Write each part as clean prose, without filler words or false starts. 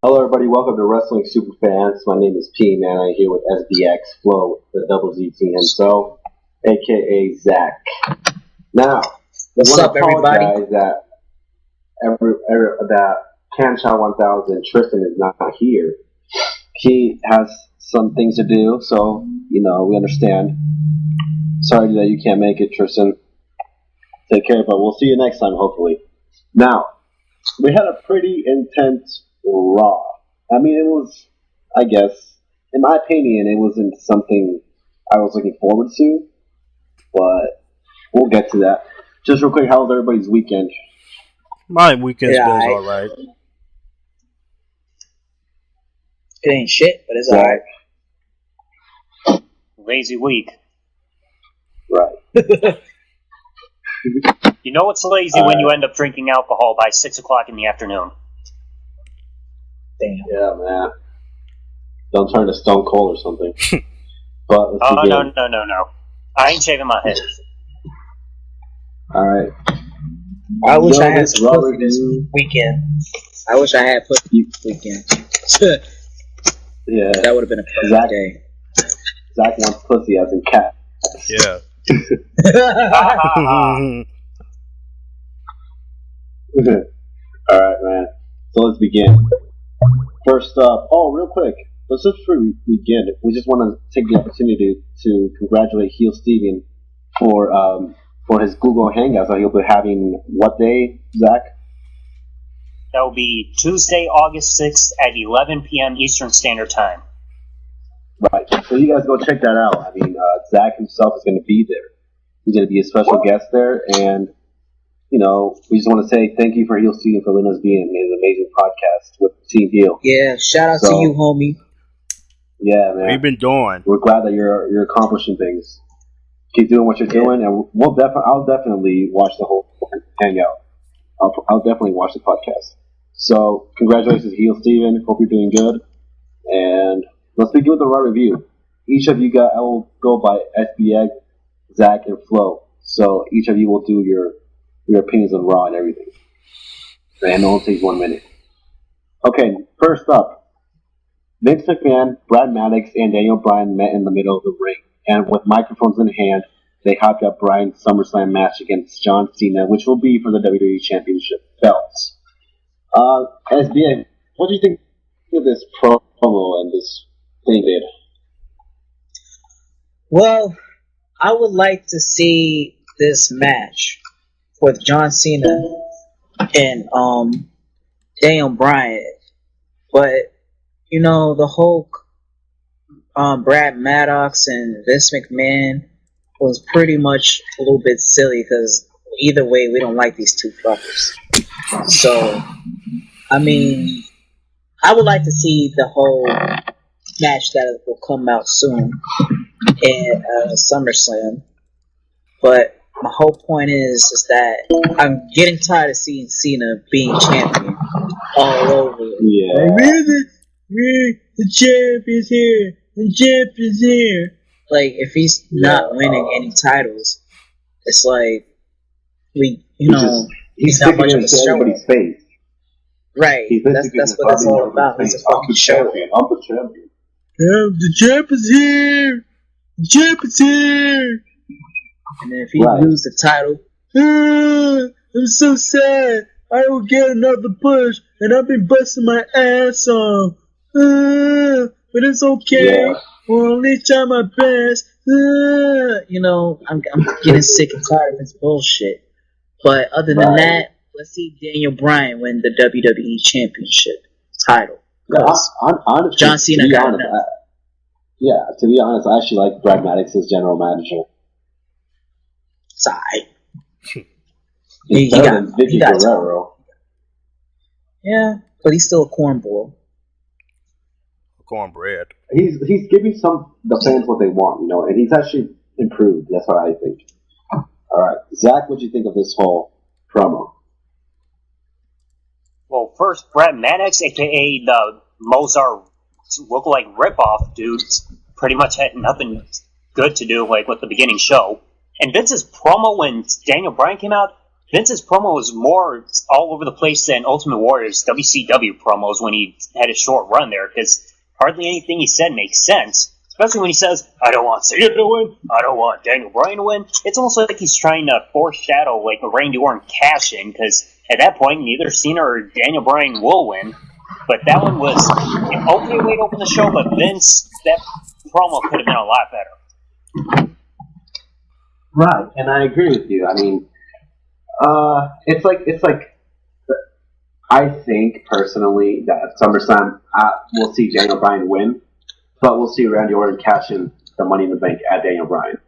Hello, everybody. Welcome to Wrestling Superfans. My name is P, man. I'm here with SBX Flo, the Double Z Team himself, aka Zach. Now, What's up, everybody? that that Cancha 1000 Tristan is not here. He has some things to do, so we understand. Sorry that you can't make it, Tristan. Take care, but we'll see you next time, hopefully. Now, we had a pretty intense Raw. I mean, it was, I guess, in my opinion, it wasn't something I was looking forward to, but we'll get to that. Just real quick, how was everybody's weekend? My weekend's been alright. It ain't shit, but it's alright. Lazy week. Right. You know it's lazy when you end up drinking alcohol by 6 o'clock in the afternoon. Damn. Yeah, man. Don't turn to Stone Cold or something. But let's begin. No. I ain't shaving my head. Alright. I wish I had some pussy this weekend. I wish I had pussy this weekend. Yeah. That would have been a perfect day. Zach wants pussy as in cat. Yeah. Alright, man. So let's begin. First up, real quick, let's just before we begin, we just want to take the opportunity to congratulate Heel Steven for his Google Hangouts that he'll be having what day, Zach? That will be Tuesday, August 6th at 11 p.m. Eastern Standard Time. Right. So you guys go check that out. I mean, Zach himself is going to be there. He's going to be a special guest there, and we just want to say thank you for Heel Steven for letting us be in his amazing podcast with Team Heel. Yeah, shout out to you, homie. Yeah, man. What you been doing? We're glad that you're accomplishing things. Keep doing what you're doing, and I'll definitely watch the whole hangout. I'll definitely watch the podcast. So, congratulations, Heel Steven. Hope you're doing good. And let's begin with the Raw review. Each of you I will go by SBX, Zach, and Flo. So each of you will do your opinions on Raw and everything. And it only takes 1 minute. Okay, first up, Vince McMahon, Brad Maddox, and Daniel Bryan met in the middle of the ring. And with microphones in hand, they hyped up Bryan's SummerSlam match against John Cena, which will be for the WWE Championship belts. SBA, what do you think of this promo and this thing did? Well, I would like to see this match with John Cena and Daniel Bryan, but the whole Brad Maddox and Vince McMahon was pretty much a little bit silly because either way we don't like these two fuckers. So I mean, I would like to see the whole match that will come out soon in SummerSlam, but my whole point is that I'm getting tired of seeing Cena being champion all over. Yeah. The champion's here. The champion's here. Like, if he's not winning any titles, it's like he's not much of a show. Everybody's face. Right. That's what it's all about. It's a fucking show. I'm the champion. The champion's here. The champion's here. And then if he loses the title, I'm so sad. I don't get another push, and I've been busting my ass off. But it's okay. Yeah. Well, at least try my best. I'm getting sick and tired of this bullshit. But other than that, let's see Daniel Bryan win the WWE Championship title. Honestly, John Cena got enough. To be honest, I actually like Brad Maddox as general manager. Side. He got Vicky Guerrero. Yeah, but he's still a cornball. Cornbread. He's giving the fans what they want, and he's actually improved. That's what I think. All right, Zach, what do you think of this whole promo? Well, first, Brad Maddox, a.k.a. the Mozart look-alike ripoff dude, pretty much had nothing good to do with the beginning show. And Vince's promo when Daniel Bryan came out, Vince's promo was more all over the place than Ultimate Warrior's WCW promos when he had a short run there, because hardly anything he said makes sense. Especially when he says, I don't want Cena to win, I don't want Daniel Bryan to win. It's almost like he's trying to foreshadow like a Randy Orton cash-in, because at that point, neither Cena or Daniel Bryan will win. But that one was an okay way to open the show, but Vince, that promo could have been a lot better. Right, and I agree with you. I mean, it's like I think personally that at SummerSlam we'll see Daniel Bryan win, but we'll see Randy Orton cash in the Money in the Bank at Daniel Bryan,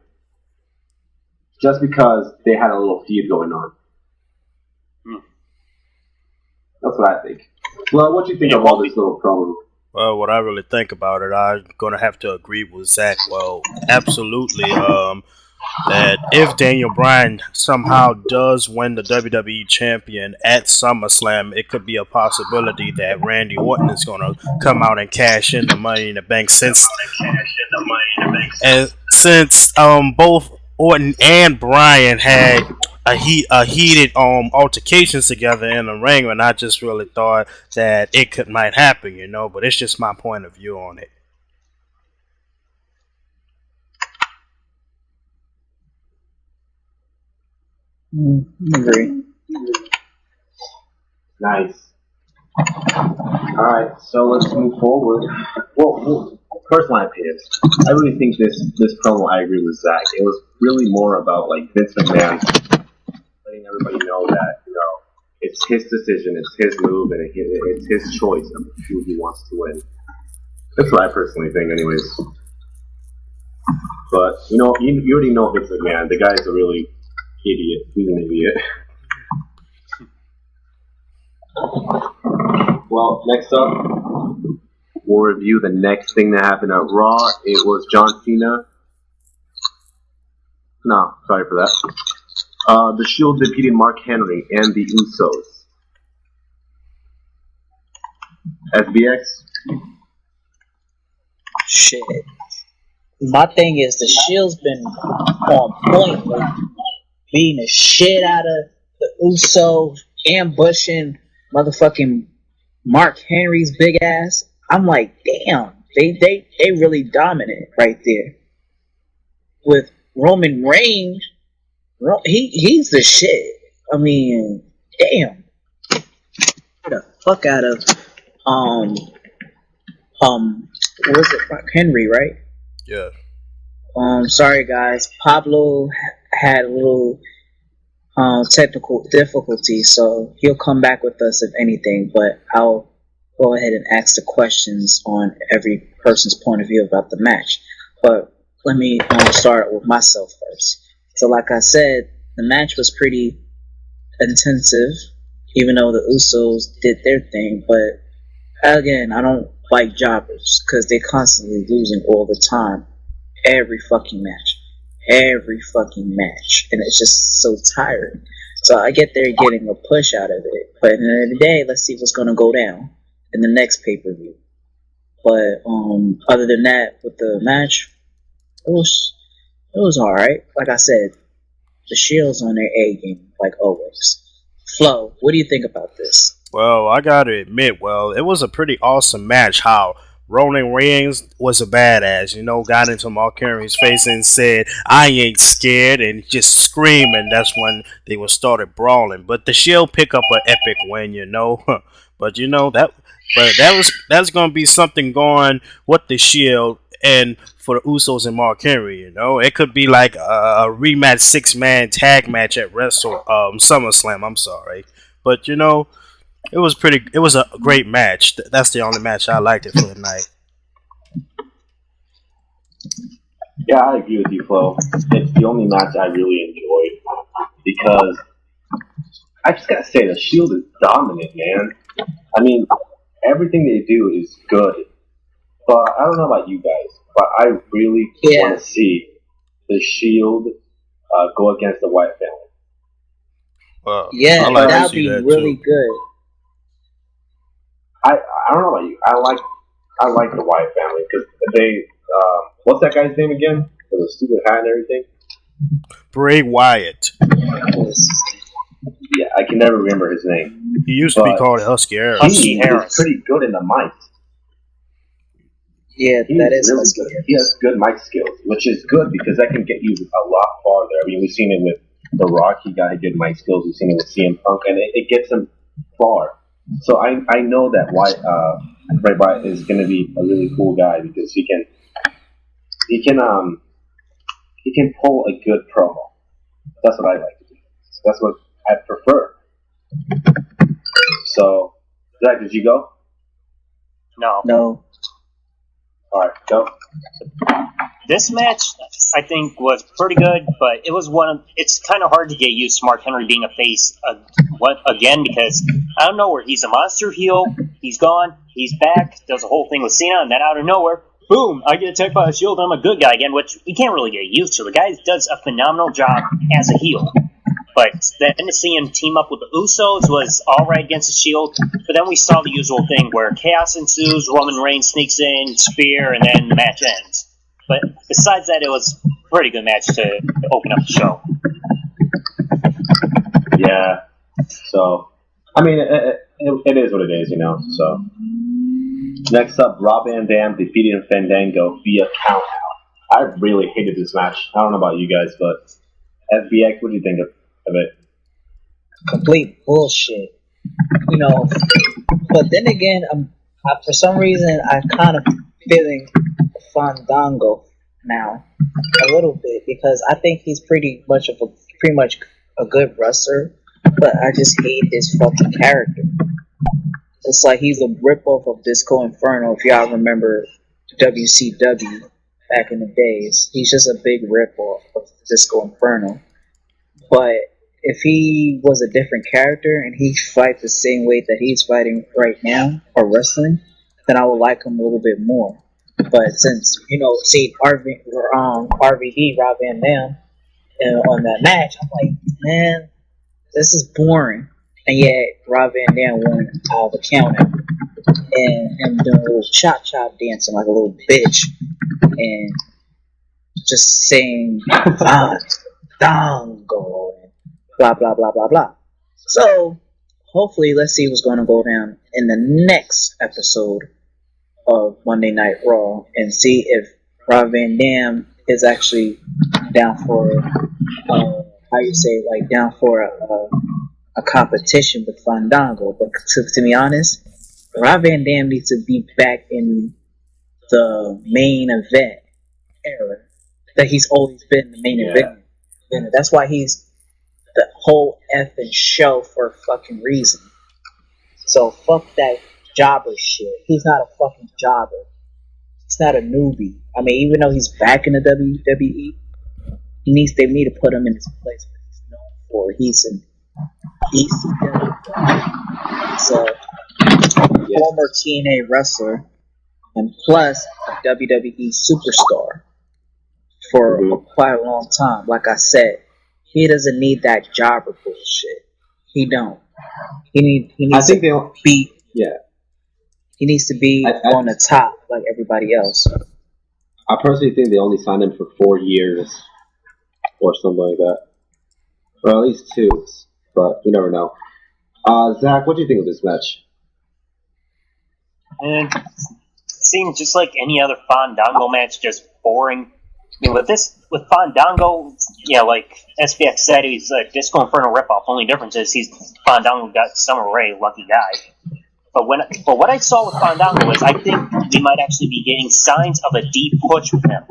just because they had a little feud going on. That's what I think. Well, what do you think of all this little promo? Well, what I really think about it, I'm going to have to agree with Zach. Well, absolutely. That if Daniel Bryan somehow does win the WWE champion at SummerSlam, it could be a possibility that Randy Orton is going to come out and cash in the Money in the Bank, since both Orton and Bryan had a heated altercations together in the ring, and I just really thought that it might happen, but it's just my point of view on it. Agree. Nice. Alright, so let's move forward. Well, first my opinion. I really think this promo, I agree with Zach. It was really more about like Vince McMahon letting everybody know that, it's his decision, it's his move, and it's his choice of who he wants to win. That's what I personally think, anyways. But, you already know Vince McMahon. The guy's a really idiot. He's an idiot. Well, next up, we'll review the next thing that happened at Raw. It was John Cena. No, sorry for that. The Shield defeated Mark Henry and the Usos. SBX? Shit. My thing is, the Shield's been on point, like, beating the shit out of the Usos, ambushing motherfucking Mark Henry's big ass. I'm like, damn, they really dominant right there. With Roman Reigns, he's the shit. I mean, damn. Get the fuck out of what was it, Mark Henry, right? Yeah. Sorry guys, Pablo had a little technical difficulty, so he'll come back with us if anything, but I'll go ahead and ask the questions on every person's point of view about the match. But let me start with myself first. So like I said, the match was pretty intensive, even though the Usos did their thing, but again, I don't like jobbers, because they're constantly losing all the time. Every fucking match. And it's just so tiring. So I get they're getting a push out of it. But at the end of the day, let's see what's going to go down in the next pay-per-view. But other than that, with the match, it was alright. Like I said, the Shield's on their A game, like always. Flo, what do you think about this? Well, I gotta admit, it was a pretty awesome match. How Roman Reigns was a badass, got into Mark Henry's face and said, I ain't scared, and just screaming. That's when they started brawling. But the Shield pick up an epic win, But that's gonna be something going with the Shield and for the Usos and Mark Henry, It could be like a rematch 6-man tag match at SummerSlam, I'm sorry. But it was a great match. That's the only match I liked it for the night. Yeah, I agree with you, Flo. It's the only match I really enjoyed, because I just gotta say, the Shield is dominant, man. I mean, everything they do is good. But I don't know about you guys, but I really want to see the Shield go against the Wyatt family. That'd be really good. I don't know about you. I like the Wyatt family, because they what's that guy's name again? With the stupid hat and everything. Bray Wyatt. Yeah, I can never remember his name. He used to be called Husky Harris. Husky Harris. He's pretty good in the mic. Yeah, that is really Husky good. Harris. He has good mic skills, which is good because that can get you a lot farther. I mean, we've seen it with The Rock. He got good mic skills. We've seen it with CM Punk, and it gets him far. So I know that Bray Wyatt is going to be a really cool guy because he can pull a good promo. That's what I like to do. That's what I prefer. So, Zach, did you go? No. All right, go. This match, I think, was pretty good, but it's kind of hard to get used to Mark Henry being a face again because I don't know where he's a monster heel, he's gone, he's back, does a whole thing with Cena, and then out of nowhere, boom, I get attacked by a Shield, I'm a good guy again, which we can't really get used to. The guy does a phenomenal job as a heel. But then to see him team up with the Usos was alright against the Shield, but then we saw the usual thing where chaos ensues, Roman Reigns sneaks in, spear, and then the match ends. But besides that, it was a pretty good match to open up the show. Yeah. So, I mean, it is what it is, you know. So, next up, Rob Van Dam defeated Fandango via count out. I really hated this match. I don't know about you guys, but SBX, what do you think of it? Complete bullshit. You know, but then again, for some reason, I'm kind of feeling Fandango now a little bit because I think he's pretty much a good wrestler, but I just hate his fucking character. It's like he's a ripoff of Disco Inferno. If y'all remember WCW back in the days, he's just a big ripoff of Disco Inferno. But if he was a different character and he fight the same way that he's fighting right now or wrestling, then I would like him a little bit more. But since, you know, see RVD, Rob Van Dam, on that match, I'm like, man, this is boring. And yet, Rob Van Dam won out of the counter. And him doing a little chop dancing like a little bitch. And just saying, Fandango. Blah, blah, blah, blah, blah. So, hopefully, let's see what's going to go down in the next episode of Monday Night Raw and see if Rob Van Dam is actually down for, down for a competition with Fandango. But to be honest, Rob Van Dam needs to be back in the main event era that he's always been the main event. And that's why he's the whole effing show for a fucking reason. So fuck that jobber shit. He's not a fucking jobber. He's not a newbie. I mean, even though he's back in the WWE, they need to put him in his place what he's known for. He's an ECW. He's a former TNA wrestler and plus a WWE superstar for quite a long time. Like I said, he doesn't need that jobber bullshit. He don't. He needs to be. Yeah. He needs to be on the top like everybody else. I personally think they only signed him for 4 years or something like that, or at least 2. But you never know. Zach, what do you think of this match? And it seemed just like any other Fandango match, just boring. I mean, with Fandango, like SPX said, he's a Disco Inferno ripoff. Only difference is Fandango got Summer Rae, lucky guy. But what I saw with Fandango was I think we might actually be getting signs of a deep push with him.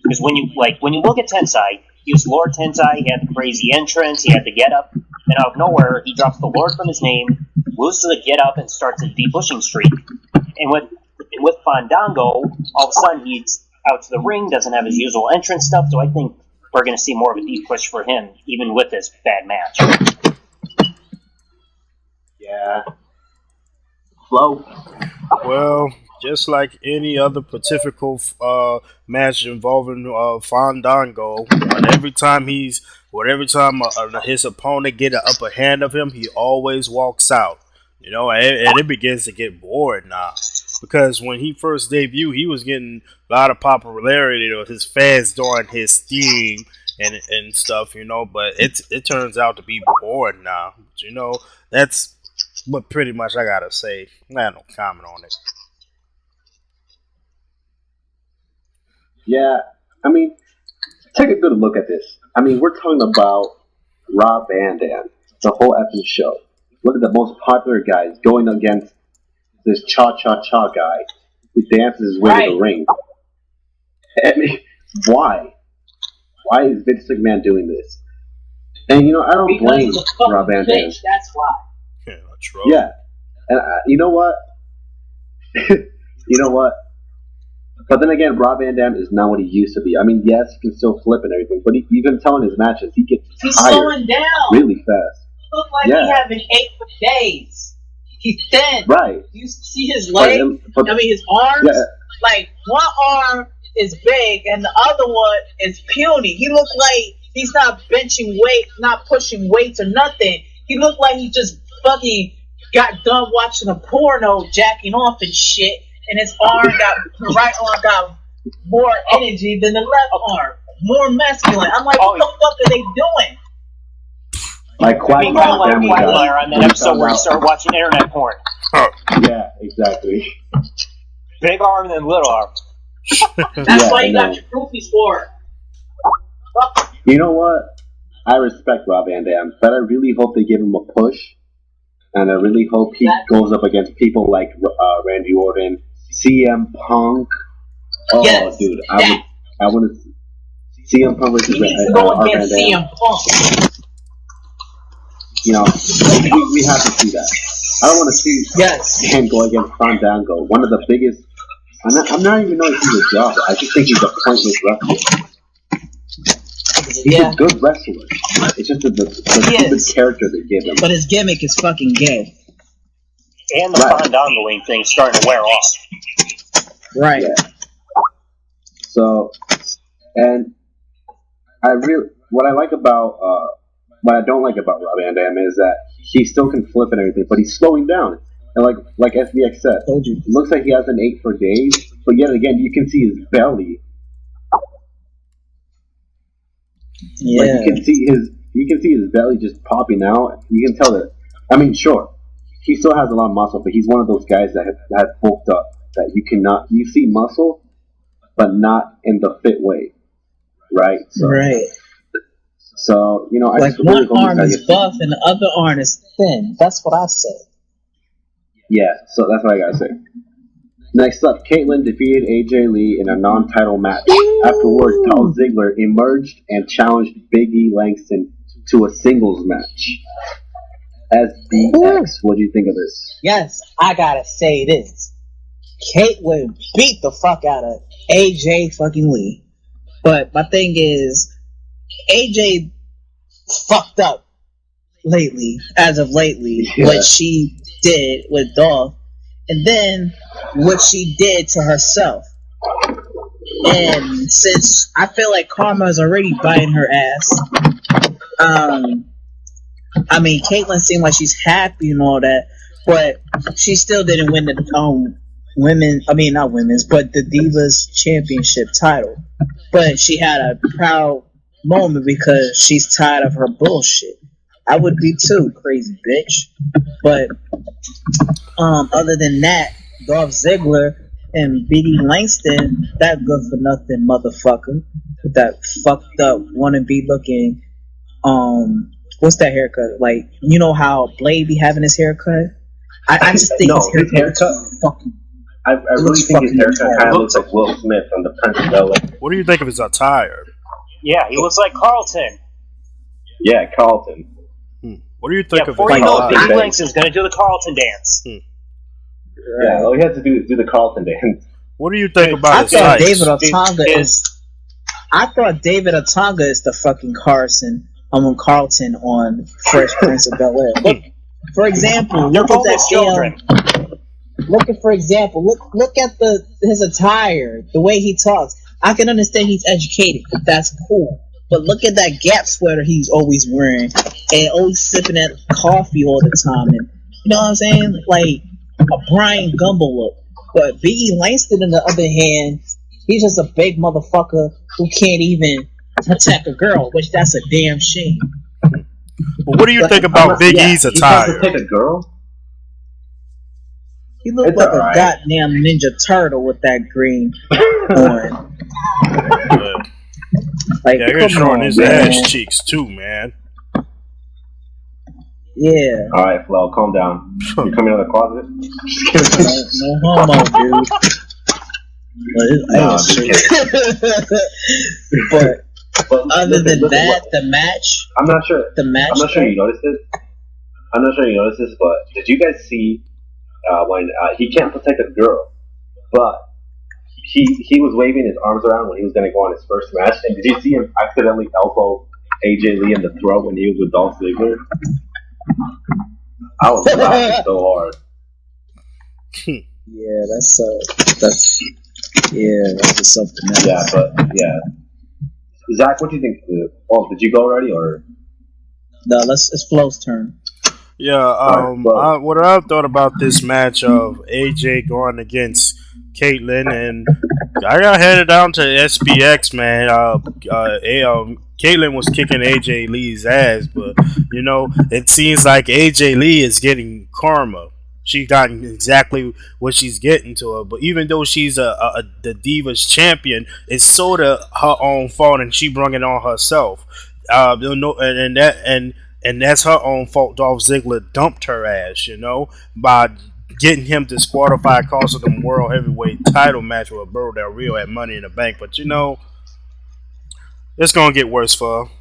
Because when you look at Tensai, he was Lord Tensai. He had the crazy entrance. He had the get up, and out of nowhere, he drops the Lord from his name, loses the get up, and starts a deep pushing streak. And with Fandango, all of a sudden he's out to the ring, doesn't have his usual entrance stuff, so I think we're going to see more of a deep push for him, even with this bad match. Yeah. Flo? Well, just like any other Pacifico match involving Fandango, every time his opponent get an upper hand of him, he always walks out. And it begins to get boring now. Because when he first debuted, he was getting a lot of popularity with his fans during his theme and stuff, but it turns out to be boring now. You know, that's what pretty much I gotta say. I got no comment on it. Yeah, I mean, take a good look at this. I mean, we're talking about Rob Van Dam, the whole effing show. Look at the most popular guys going against this cha-cha-cha guy who dances his way to the ring. I mean, why? Why is Vince McMahon doing this? And, I don't blame Rob Van Dam. That's why. Yeah, true. Yeah. And you know what? You know what? But then again, Rob Van Dam is not what he used to be. I mean, yes, he can still flip and everything, but you can tell in his matches, he gets He's tired slowing down. really fast. He looks like he having 8 for days. He's thin. Right. You see his legs? His arms? Yeah. Like, one arm is big and the other one is puny. He looks like he's not benching weight, not pushing weights or nothing. He looked like he just fucking got done watching a porno, jacking off and shit, and his right arm got more energy than the left arm. More masculine. I'm like, what the fuck are they doing? Like Quagmire on that episode where he started watching internet porn. Yeah, exactly. Big arm and little arm. That's why you got your proofies for. You know what? I respect Rob Van Dam, but I really hope they give him a push, and I really hope he goes up against people like Randy Orton, CM Punk. Oh, yes, dude, I want to see CM Punk versus Van Dam. CM Punk. We have to see that. I don't want to see him go against Fandango, one of the biggest. I'm not even knowing if he's a job. I just think he's a pointless wrestler. He's a good wrestler. It's just the stupid character they give him. But his gimmick is fucking gay. And the Fandangoing thing's starting to wear off. Right. Yeah. So, and what I don't like about Rob Van Dam is that he still can flip and everything, but he's slowing down. And like SBX said, it looks like he hasn't ate for days, but yet again, you can see his belly. Yeah. Like you can see his belly just popping out. You can tell that. I mean, sure, he still has a lot of muscle, but he's one of those guys that have bulked up. That you see muscle, but not in the fit way, right? So, right. So I like just really one arm is buff and the other arm is thin. That's what I said. Yeah, so that's what I gotta say. Next up, Caitlyn defeated AJ Lee in a non-title match. Afterwards, Dolph Ziggler emerged and challenged Big E Langston to a singles match. SBX, what do you think of this? Yes, I gotta say this. Caitlyn beat the fuck out of AJ fucking Lee. But my thing is, AJ fucked up as of lately, what she did with Dolph, and then what she did to herself. And since I feel like karma is already biting her ass, I mean, Caitlyn seemed like she's happy and all that, but she still didn't win the not women's, but the Divas Championship title. But she had a proud moment because she's tired of her bullshit. I would be too, crazy bitch. But other than that, Dolph Ziggler and B.D. Langston, that good for nothing motherfucker with that fucked up wannabe looking what's that haircut? Like, you know how Blade be having his haircut? I just think his haircut fucking. I really think his haircut kind of looks like Will Smith from the Prince of Bel-Air. What do you think of his attire? Yeah, he looks like Carlton. Yeah, Carlton. What do you think of before his you know it, attire? Big Langston's going to do the Carlton dance. Yeah, all he has to do is do the Carlton dance. What do you think about his thought tights? I thought David Otunga is the fucking Carlton on Fresh Prince of Bel-Air. Look, for example, look at that children. Look at his attire, the way he talks. I can understand he's educated, that's cool. But look at that Gap sweater he's always wearing, and always sipping that coffee all the time. And you know what I'm saying? Like a Brian Gumble look. But B.E. Langston, on the other hand, he's just a big motherfucker who can't even protect a girl, which that's a damn shame. But what do you think about Big E's He can't attire? take a girl. He looked It's like a alright. goddamn Ninja Turtle with that green on. Like, Yeah, you're come showing on, his man. ass cheeks too, man. Yeah. All right, Flo, calm down. You coming out of the closet? No homo, dude. But his No, ass just cheeks. But other than that, the match. I'm not sure. The match. I'm not sure you noticed this. I'm not sure you noticed this, but did you guys see when he can't protect a girl, but he was waving his arms around when he was going to go on his first match, and did you see him accidentally elbow AJ Lee in the throat when he was with Dolph Ziggler? I was laughing so hard. Yeah, that's just something else. Yeah, but yeah. Zach, what do you think? Oh, did you go already or? No, it's Flo's turn. Yeah, what I thought about this match of AJ going against Caitlyn, and I got headed down to SPX, man. Caitlyn was kicking AJ Lee's ass, but you know, it seems like AJ Lee is getting karma. She got exactly what she's getting to her, but even though she's the Divas champion, it's sort of her own fault, and she brought it on herself. And that's her own fault. Dolph Ziggler dumped her ass, you know, by getting him disqualified, costing them world heavyweight title match with Burrow Del Rio at Money in the Bank. But you know, it's gonna get worse for her.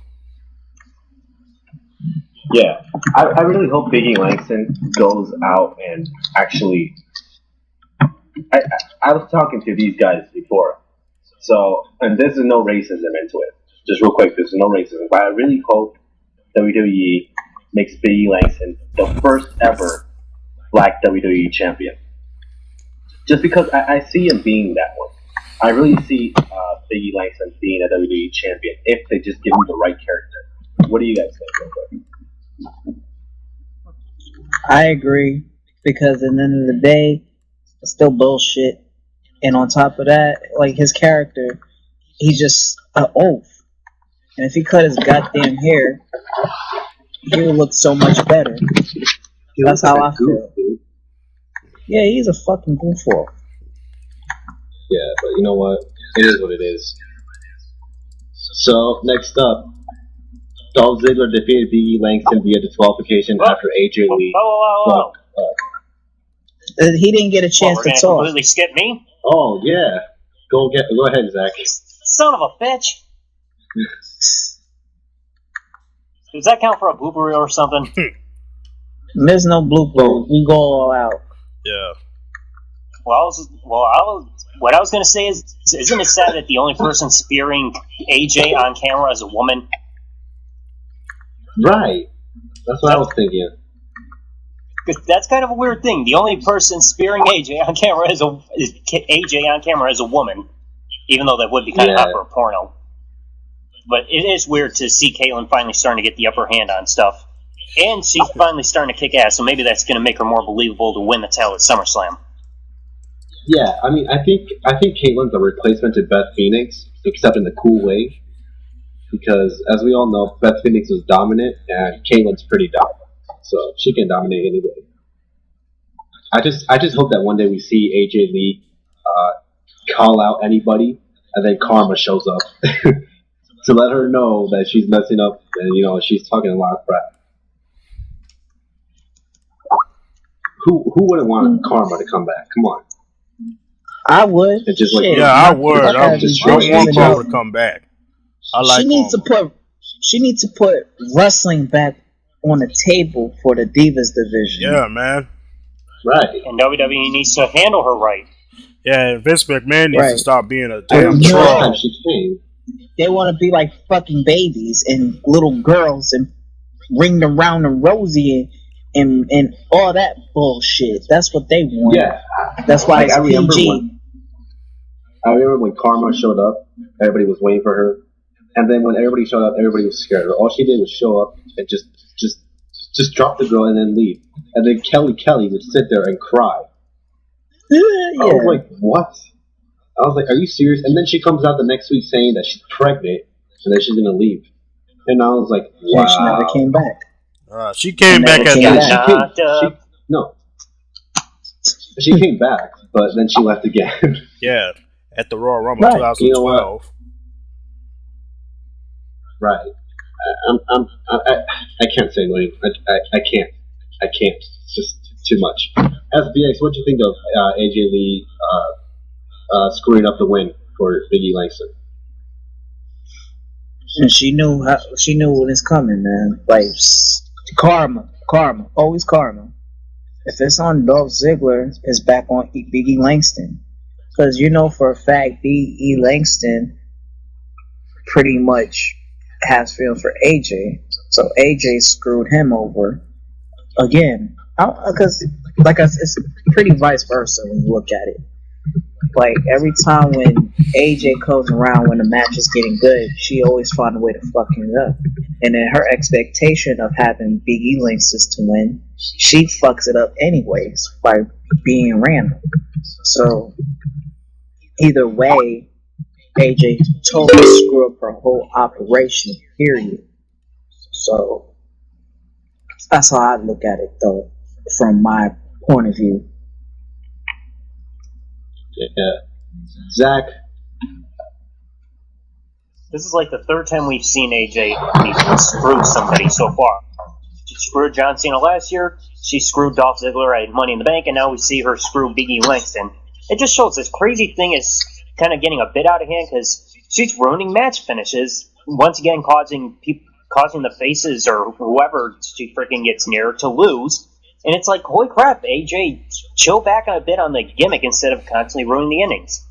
Yeah, I really hope Biggie Langston goes out and actually. I was talking to these guys before, so and there's no racism into it. Just real quick, there's no racism, but I really hope WWE makes Biggie Langston the first ever Black WWE champion. Just because I see him being that one. I really see Biggie Langston being a WWE champion if they just give him the right character. What do you guys think? I agree, because at the end of the day, it's still bullshit. And on top of that, like, his character, he's just an oaf. And if he cut his goddamn hair, he would look so much better. That's how I feel. Dude. Yeah, he's a fucking goofball. Yeah, but you know what? It is what it is. So, next up, Dolph Ziggler defeated Biggie Langston via disqualification after AJ Lee. Whoa. He didn't get a chance We're to gonna talk. completely skip me? Oh, yeah. Go ahead, Zach. Son of a bitch. Does that count for a blooper reel or something? There's no blooper. We go all out. Yeah. What I was going to say is, isn't it sad that the only person spearing AJ on camera is a woman? Right. That's what I was thinking. Because that's kind of a weird thing. The only person spearing AJ on camera is AJ on camera as a woman, even though that would be kind of hot for a porno. But it is weird to see Caitlyn finally starting to get the upper hand on stuff, and she's finally starting to kick ass. So maybe that's going to make her more believable to win the title at SummerSlam. Yeah, I mean, I think Caitlyn's a replacement to Beth Phoenix, except in the cool way. Because, as we all know, Beth Phoenix was dominant, and Caitlyn's pretty dominant. So, she can dominate anyway. I just hope that one day we see AJ Lee call out anybody, and then Karma shows up to let her know that she's messing up, and, you know, she's talking a lot of crap. Who wouldn't want Karma to come back? Come on. I would. It's just like, Shit. Yeah, I would. I just want Karma to come back. I like She needs to put wrestling back on the table for the Divas division. Yeah, man. right. And WWE needs to handle her right. Yeah, and Vince McMahon needs to Right. stop being a That's damn the troll. first time she came. They want to be like fucking babies and little girls and ring around the rosy and all that bullshit. That's what they want. Yeah. That's why Like, it's I remember PG. I remember when Karma showed up, everybody was waiting for her. And then when everybody showed up, everybody was scared. All she did was show up and just drop the girl and then leave. And then Kelly would sit there and cry. Yeah. I was like, what? I was like, are you serious? And then she comes out the next week saying that she's pregnant and that she's going to leave. And I was like, Yeah, she never wow. came back. She came And back then as came Yeah, back. she came. She came back, but then she left again. yeah, at the Royal Rumble Right. 2012. Right. I can't say no. I can't. It's just too much. SBX, what do you think of AJ Lee screwing up the win for Big E Langston? And she knew what is coming, man. Like karma, always karma. If it's on Dolph Ziggler, it's back on Big E Langston, because you know for a fact Big E Langston pretty much has feelings for AJ, so AJ screwed him over again. Because it's pretty vice versa when you look at it. Like every time when AJ comes around when the match is getting good, she always finds a way to fuck it up. And then her expectation of having Big E Langston to win, she fucks it up anyways by being random. So either way, AJ totally screw up her whole operation. Period. So that's how I look at it, though, from my point of view. Yeah. Zach. This is like the third time we've seen AJ screw somebody so far. She screwed John Cena last year. She screwed Dolph Ziggler at Money in the Bank, and now we see her screw Big E Langston. It just shows this crazy thing is kind of getting a bit out of hand because she's ruining match finishes, once again causing the faces or whoever she freaking gets near to lose. And it's like, holy crap, AJ, chill back a bit on the gimmick instead of constantly ruining the innings.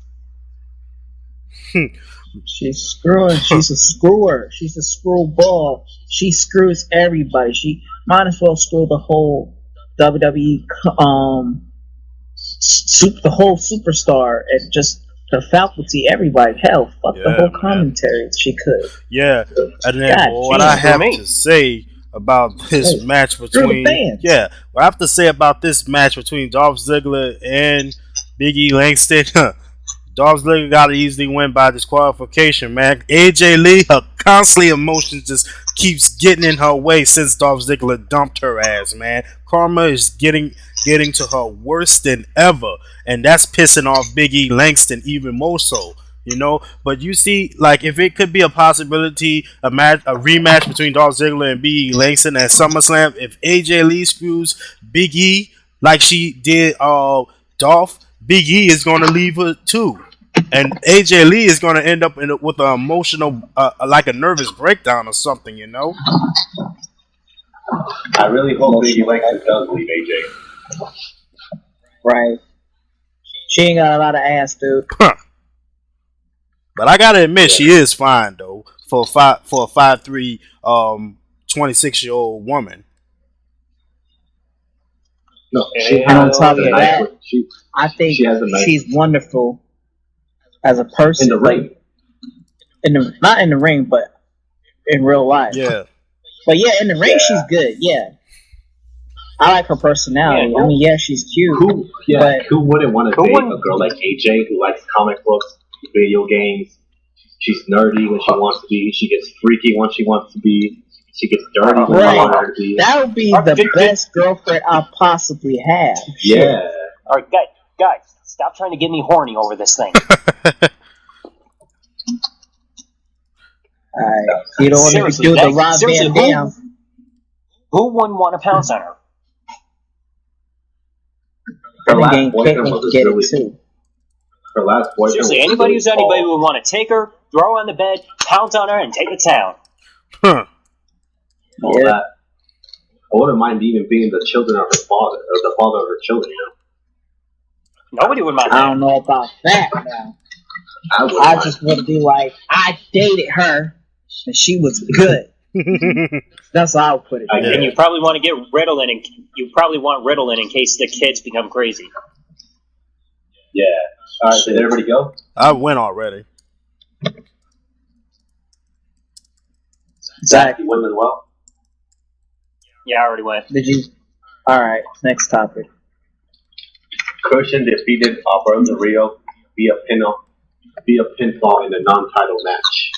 She's screwing. She's a screwer. She's a screwball. She screws everybody. She might as well screw the whole WWE, the whole superstar, and just the faculty, everybody. Hell, fuck the whole commentary. She could. Yeah, and then God, what I have to say about this match between what I have to say about this match between Dolph Ziggler and Big E Langston. Dolph Ziggler got to easily win by disqualification, man. AJ Lee, her constantly emotions just keeps getting in her way since Dolph Ziggler dumped her ass, man. Karma is getting to her worse than ever, and that's pissing off Big E Langston even more so. You know, but you see, like, if it could be a possibility, a rematch between Dolph Ziggler and Big E Langston at SummerSlam, if AJ Lee screws Big E like she did Dolph, Big E is going to leave her too, and AJ Lee is going to end up with an emotional, like a nervous breakdown or something. You know. I really hope Big E Langston does leave AJ. Right. She ain't got a lot of ass, dude. But I gotta admit, she is fine though for a 5'3", 26-year-old woman. No, and on top of that, I think she's wonderful as a person. In the ring, not in the ring, but in real life. Yeah. But yeah, in the ring, she's good. Yeah. I like her personality. Yeah, I mean, yeah, she's cute. Who wouldn't want to date a girl like AJ who likes comic books, video games? She's nerdy when she wants to be. She gets freaky when she wants to be. She gets dirty when she wants her to be. That would be the best girlfriend I'll possibly have. Yeah. All right, guys, stop trying to get me horny over this thing. Alright, you don't want to do the Rob Van Dam. Who wouldn't want to pounce on her? Her last boyfriend was get it too. Her last boyfriend. Seriously, anybody would want to take her, throw her on the bed, pounce on her, and take it to town. Huh. All that. I wouldn't mind even being the children of her father, or the father of her children. You know? Nobody would mind. I don't know about that now. I just want to be like, I dated her, and she was good. That's how I'll put it. And you probably want to get Ritalin, and you probably want Ritalin in case the kids become crazy. Yeah. All right, did everybody go? I went already. Zach, you went as well? Yeah, I already went. Did you? All right, next topic. Christian defeated Alberto Rio via pinfall in a non-title match.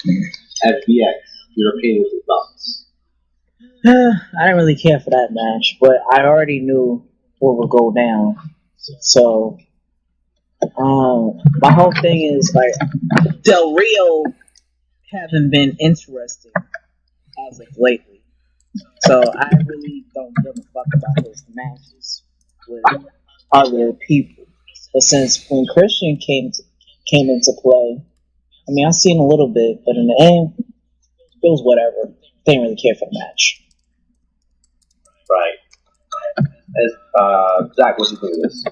SBX, your opinions and thoughts? I didn't really care for that match, but I already knew what would go down. So, my whole thing is like Del Rio haven't been interesting as of lately. So I really don't give a fuck about his matches with other people. But since when Christian came into play, I mean, I've seen a little bit, but in the end, it was whatever. Didn't really care for the match. Right. Zach, what do you think of this?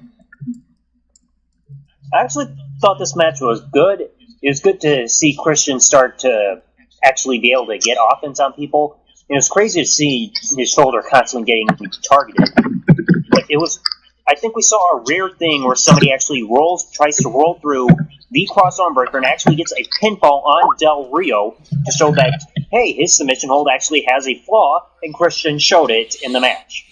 I actually thought this match was good. It was good to see Christian start to actually be able to get offense on people. It was crazy to see his shoulder constantly getting targeted. But it was, I think we saw a rare thing where somebody actually tries to roll through the cross arm breaker and actually gets a pinfall on Del Rio to show that, hey, his submission hold actually has a flaw, and Christian showed it in the match.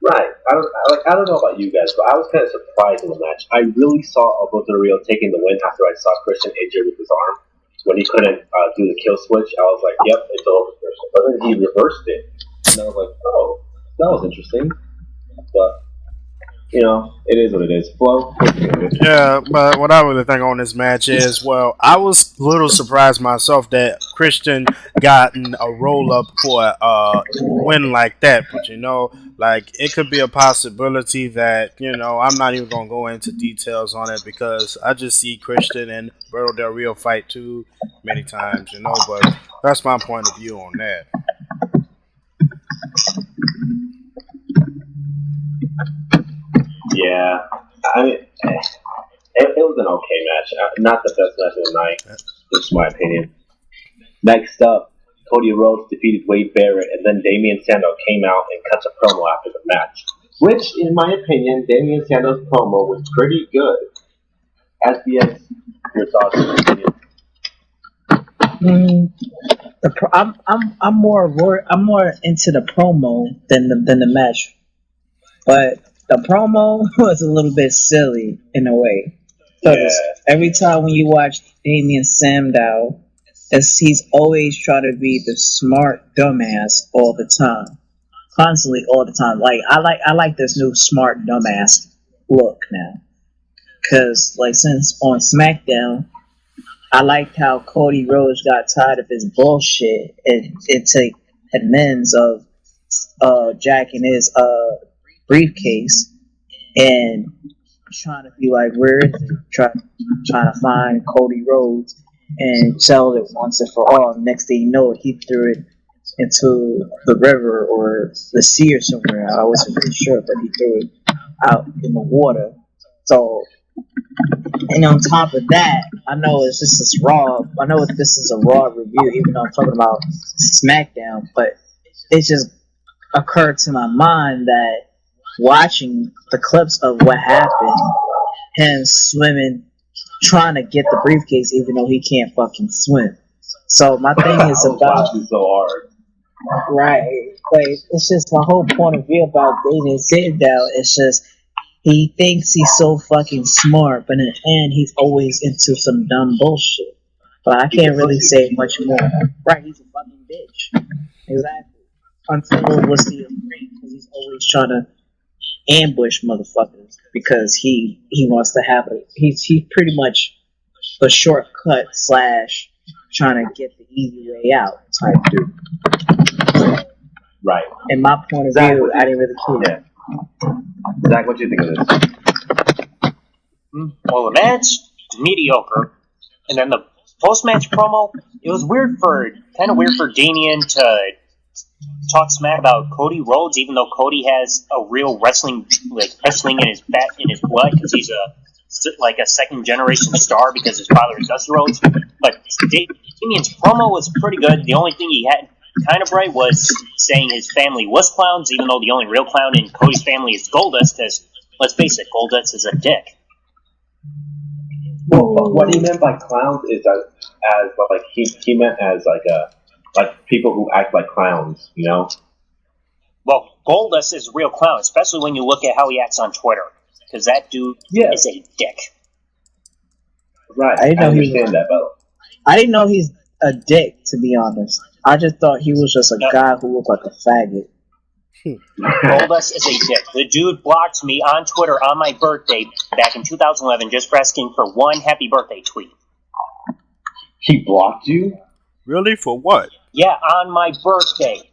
Right. I don't know about you guys, but I was kind of surprised in the match. I really saw Alberto Rio taking the win after I saw Christian injured with his arm. When he couldn't do the kill switch, I was like, yep, it's over. But then he reversed it. And I was like, oh, that was interesting. But, you know, it is what it is. Flo? Yeah, but what I really think on this match is, well, I was a little surprised myself that Christian gotten a roll up for a win like that. But, you know, like, it could be a possibility that, you know, I'm not even going to go into details on it because I just see Christian and Roberto Del Rio fight too many times, you know, but that's my point of view on that. Yeah. I mean, it was an okay match. Not the best match of the night, just my opinion. Next up, Cody Rhodes defeated Wade Barrett, and then Damian Sandow came out and cut a promo after the match. Which, in my opinion, Damian Sandow's promo was pretty good. SBS, your thoughts and opinions? I'm more into the promo than the match, but the promo was a little bit silly in a way. Because every time when you watch Damian Sandow, he's always trying to be the smart dumbass all the time, constantly all the time. Like I like this new smart dumbass look now, because like since on SmackDown, I liked how Cody Rhodes got tired of his bullshit and took amends of jacking his briefcase and trying to be like, where is it? Trying to find Cody Rhodes and sell it once and for all. Next thing you know, he threw it into the river or the sea or somewhere. I wasn't really sure, but he threw it out in the water. So, and on top of that, I know it's just this Raw. I know this is a Raw review, even though I'm talking about SmackDown, but it just occurred to my mind that watching the clips of what happened, him swimming, trying to get the briefcase, even though he can't fucking swim. So my thing is about so hard. Right, like it's just my whole point of view about Damian Sandow. It's just he thinks he's so fucking smart, but in the end, he's always into some dumb bullshit. But I can't really say much more. Right, he's a fucking bitch. Exactly. Until we'll see him ring, because he's always trying to ambush motherfuckers because he wants to have a he's pretty much the shortcut / trying to get the easy way out type dude. Right. In my point of view, I didn't really care. Zach, what do you think of this? Well, the match, mediocre. And then the post-match promo, it was kind of weird for Damian to talk smack about Cody Rhodes, even though Cody has a real wrestling in his blood, because he's a second-generation star because his father is Dusty Rhodes. But Damian's promo was pretty good. The only thing he had kind of right was saying his family was clowns, even though the only real clown in Cody's family is Goldust, because, let's face it, Goldust is a dick. Well, what he meant by clowns is he meant as like people who act like clowns, you know? Well, Goldust is a real clown, especially when you look at how he acts on Twitter, because that dude is a dick. Right, I understand that, but I didn't know he's a dick, to be honest. I just thought he was just a guy who looked like a faggot. Goldust is a dick. The dude blocked me on Twitter on my birthday back in 2011 just for asking for one happy birthday tweet. He blocked you? Really? For what? Yeah, on my birthday.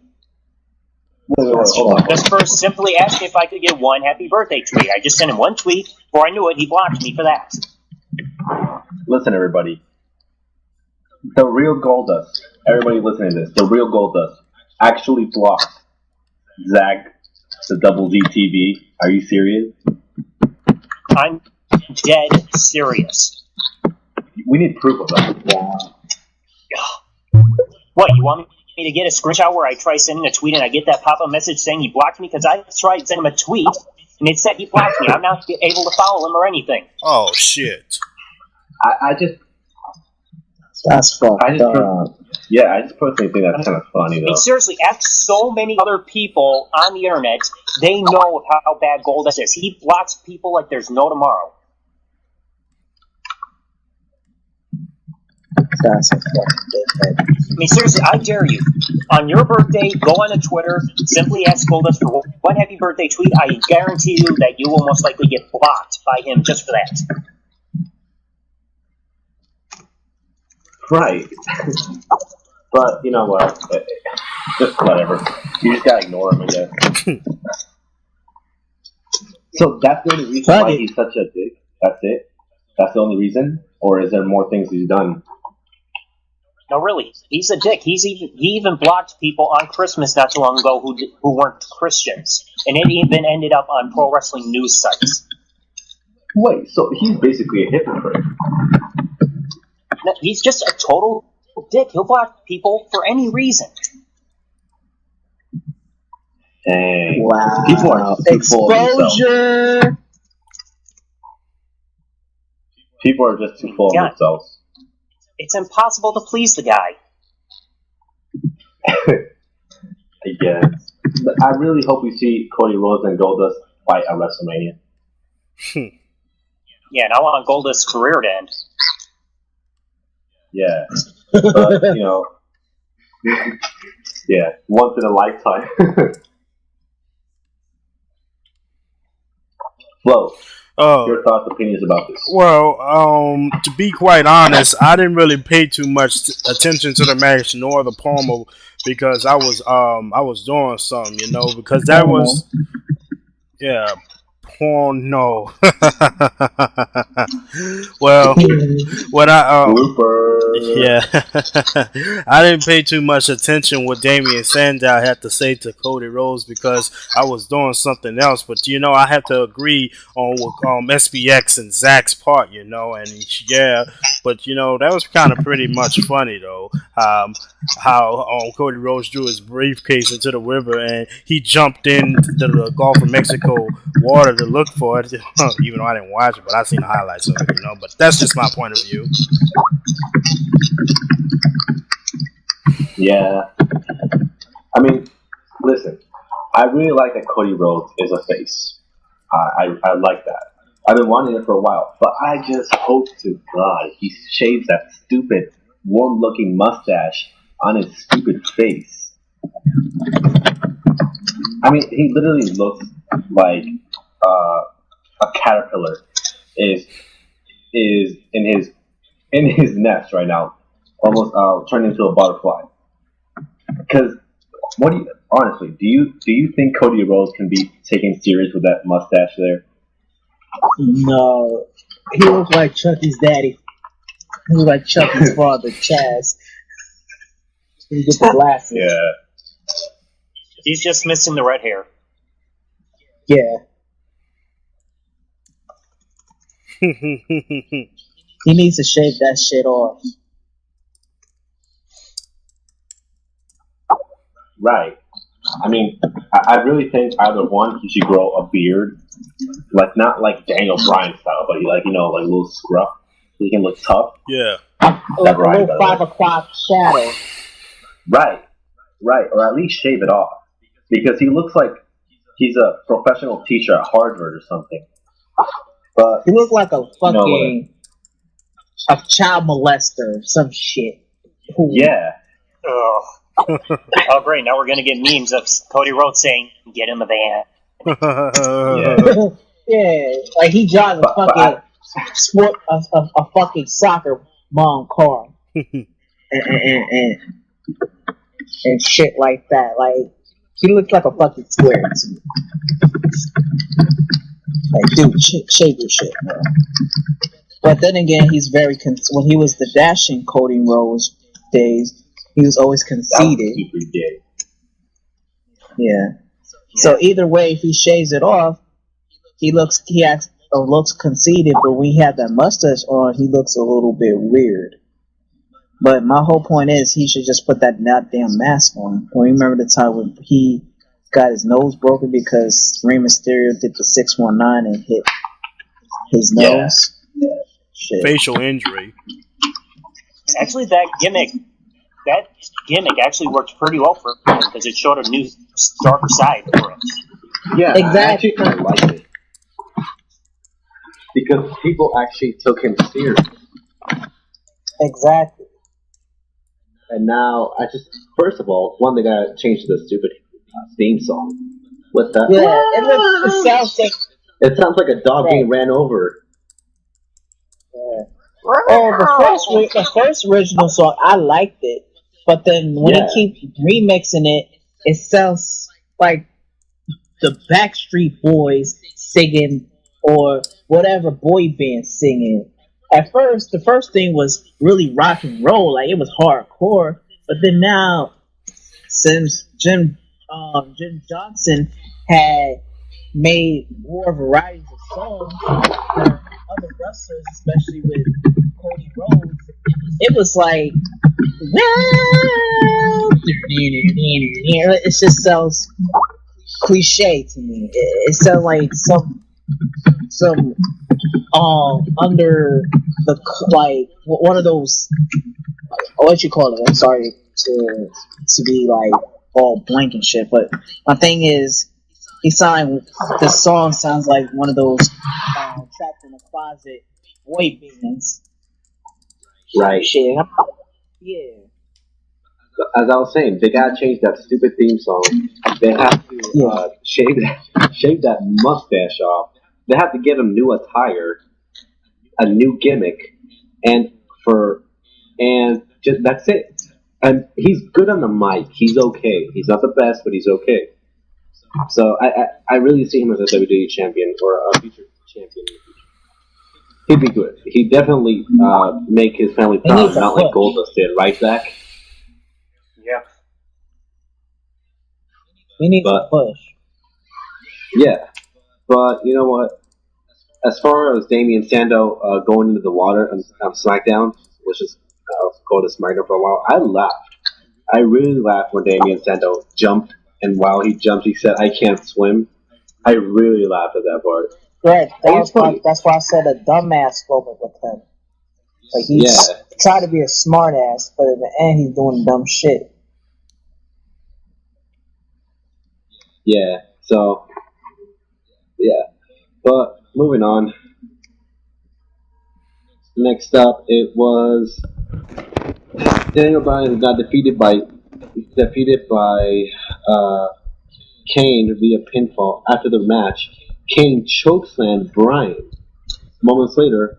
Wait, hold on. Just first simply asked if I could get one happy birthday tweet. I just sent him one tweet. Before I knew it, he blocked me for that. Listen, everybody. The real Goldust, everybody listening to this, the real Goldust actually blocked Zach, the Double Z TV. Are you serious? I'm dead serious. We need proof of that. What, you want me to get a screenshot where I try sending a tweet and I get that pop-up message saying he blocked me? Because I tried sending him a tweet and it said he blocked me. I'm not able to follow him or anything. Oh, shit. I just... That's fucked up. I just personally think that's kind of funny, I though. mean, seriously, ask so many other people on the internet. They know how bad Goldust is. He blocks people like there's no tomorrow. That's a fucking dickhead. I mean, seriously, I dare you. On your birthday, go on to Twitter, simply ask Goldust for one happy birthday tweet. I guarantee you that you will most likely get blocked by him just for that. Right. But, you know what? Just whatever. You just gotta ignore him, I guess. So that's the only reason why he's such a dick? That's it? That's the only reason? Or is there more things he's done? No, really, he's a dick. He even blocked people on Christmas not too long ago who weren't Christians. And it even ended up on pro wrestling news sites. Wait, so he's basically a hypocrite. No, he's just a total dick. He'll block people for any reason. Dang. Wow. People are too full of themselves. Exposure! People are just too full of themselves. It's impossible to please the guy. I guess. But I really hope we see Cody Rhodes and Goldust fight at WrestleMania. Yeah, and I want Goldust's career to end. Yeah. But, you know, yeah, once in a lifetime. Flo, your thoughts, opinions about this? Well, to be quite honest, I didn't really pay too much attention to the match nor the promo because I was doing something, you know, because that was, yeah, porno. Well, what yeah, I didn't pay too much attention what Damian Sandow had to say to Cody Rhodes because I was doing something else. But you know, I have to agree on SPX and Zach's part, you know, and yeah. But you know, that was kind of pretty much funny though. How Cody Rhodes drew his briefcase into the river and he jumped into the Gulf of Mexico water to look for it. Even though I didn't watch it, but I seen the highlights of it, you know. But that's just my point of view. Yeah. I mean, listen, I really like that Cody Rhodes is a face. I like that. I've been wanting it for a while, but I just hope to God he shaves that stupid, warm-looking mustache on his stupid face. I mean, he literally looks like a caterpillar is in his nest right now, almost turned into a butterfly. Because honestly, do you think Cody Rhodes can be taken serious with that mustache there? No, he looks like Chucky's daddy. He looks like Chucky's father, Chaz. He get the glasses. Yeah. He's just missing the red hair. Yeah. He needs to shave that shit off. Right. I mean, I really think either one, he should grow a beard, like not like Daniel Bryan style, but like a little scruff, so he can look tough. Yeah. Like a little 5 o'clock shadow. Right. Or at least shave it off, because he looks like he's a professional teacher at Harvard or something. But he looks like a fucking a child molester or some shit. Yeah. Ugh. Oh, great! Now we're gonna get memes of Cody Rhodes saying, "Get in the van." Yeah. Yeah, like he drives a fucking a fucking soccer mom car and and shit like that. Like he looks like a fucking square to me. Like, dude, shave your shit, man. But then again, he's very when he was the dashing Cody Rhodes days, he was always conceited. Super gay. Yeah. So either way, if he shaves it off, looks conceited. But when he had that mustache on, he looks a little bit weird. But my whole point is, he should just put that goddamn mask on. Well, you remember the time when he got his nose broken because Rey Mysterio did the 619 and hit his nose? Yeah. Shit. Facial injury. Actually, that gimmick actually worked pretty well for him because it showed a new, darker side for him. Yeah, Exactly. I actually kind of liked it. Because people actually took him serious. Exactly. And now, first of all, they gotta change the stupid theme song. What's that? Yeah, it sounds like. It sounds like a dog getting ran over. Yeah. Oh, the first original song, I liked it. But then when they keep remixing it, it sounds like the Backstreet Boys singing or whatever boy band singing. At first, the first thing was really rock and roll, like it was hardcore. But then now, since Jim Johnson had made more varieties of songs for other wrestlers, especially with Cody Rhodes, it was like, well, it just sounds cliche to me. It sounds like some under the like one of those, what you call it? I'm sorry to be like all blank and shit, but my thing is, the song sounds like one of those trapped in a closet boy bands. Right. Shit. Yeah. As I was saying, they gotta change that stupid theme song. They have to shave that mustache off. They have to get him new attire, a new gimmick, and just that's it. And he's good on the mic. He's okay. He's not the best, but he's okay. So I really see him as a WWE champion or a future champion. He'd be good. He'd definitely make his family proud, not like Goldust did, right, Zach? Yeah. We need to push. Yeah, but you know what? As far as Damien Sandow going into the water on SmackDown, which is called a SmackDown for a while, I laughed. I really laughed when Damien Sandow jumped, and while he jumped, he said, "I can't swim." I really laughed at that part. Right, that's why I said a dumbass moment with him. Like he's trying to be a smart ass, but in the end, he's doing dumb shit. Yeah. So. Yeah. But moving on. Next up, it was Daniel Bryan who got defeated by Kane via pinfall. After the match, Kane chokeslammed Bryan. Moments later,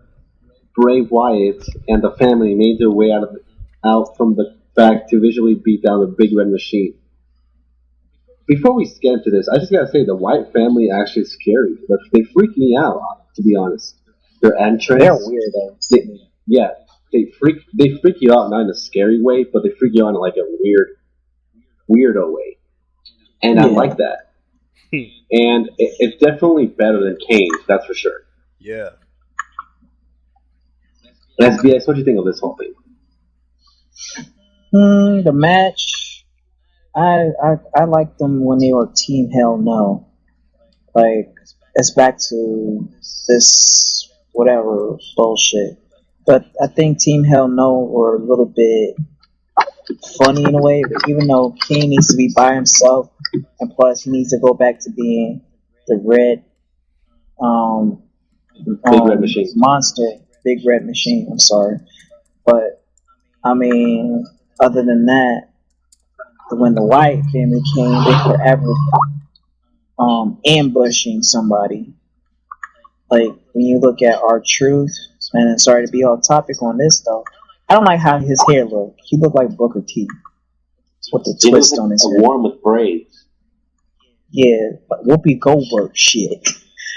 Bray Wyatt and the family made their way out from the back to visually beat down the Big Red Machine. Before we get into this, I just gotta say the Wyatt family actually is scary. But they freak me out, to be honest. Their entrance, they're weirdos. They freak you out not in a scary way, but they freak you out in like a weirdo way, and I like that. And it's definitely better than Kane's, that's for sure. Yeah. SBS, what do you think of this whole thing? The match, I liked them when they were Team Hell No. Like, it's back to this whatever bullshit. But I think Team Hell No were a little bit funny in a way. But even though Kane needs to be by himself, and plus he needs to go back to being the Big Red Machine monster, Big Red Machine. I'm sorry, but I mean, other than that, when the Wyatt family came, they forever ambushing somebody. Like when you look at R-Truth, and sorry to be off topic on this though, I don't like how his hair look. He looked like Booker T with the twist on his hair. Warm with braids. Yeah, but Whoopi Goldberg shit.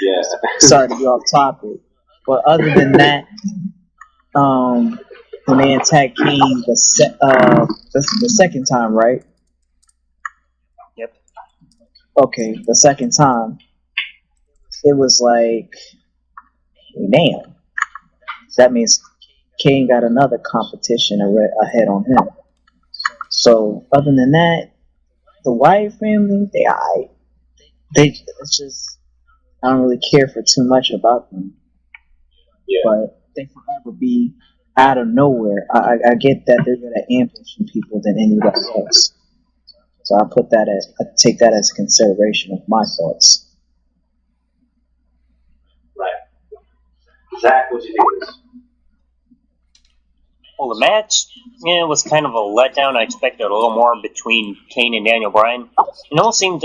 Yeah. Sorry to be off topic, but other than that, when they attacked Kane the second time, right? Yep. Okay, the second time, it was like, damn. That means Kane got another competition ahead on him. So other than that, the Wyatt family, it's just I don't really care for too much about them. Yeah. But they forever be out of nowhere. I get that they're good at ambushing people than anybody else. So I take that as a consideration of my thoughts. Right. Zach, what do you think of this? Well, the match, was kind of a letdown. I expected a little more between Kane and Daniel Bryan. It almost seemed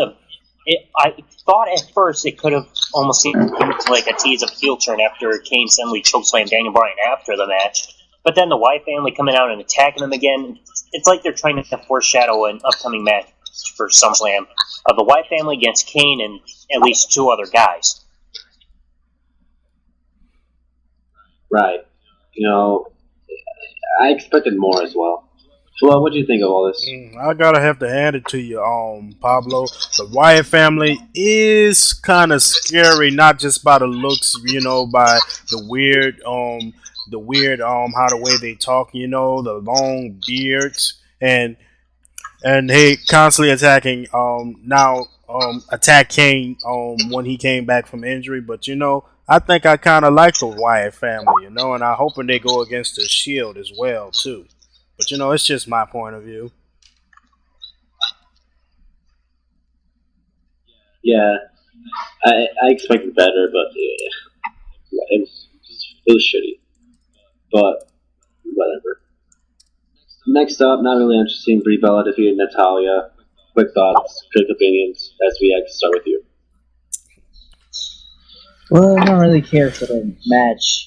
I thought at first it could have almost seemed like a tease of heel turn after Kane suddenly chokeslammed Daniel Bryan after the match. But then the Wyatt family coming out and attacking him again, it's like they're trying to foreshadow an upcoming match for SummerSlam of the Wyatt family against Kane and at least two other guys. Right. I expected more as well. Well, what do you think of all this? I gotta have to hand it to you, Pablo. The Wyatt family is kind of scary, not just by the looks, by the weird, how the way they talk, the long beards, and they constantly attacking, attack Kane, when he came back from injury, but I think I kind of like the Wyatt family, and I'm hoping they go against the Shield as well too. But it's just my point of view. Yeah, I expected better, but it was shitty. But whatever. Next up, not really interesting. Brie Bella defeated Natalia. Quick thoughts, quick opinions. SVX, start with you. Well, I don't really care for the match.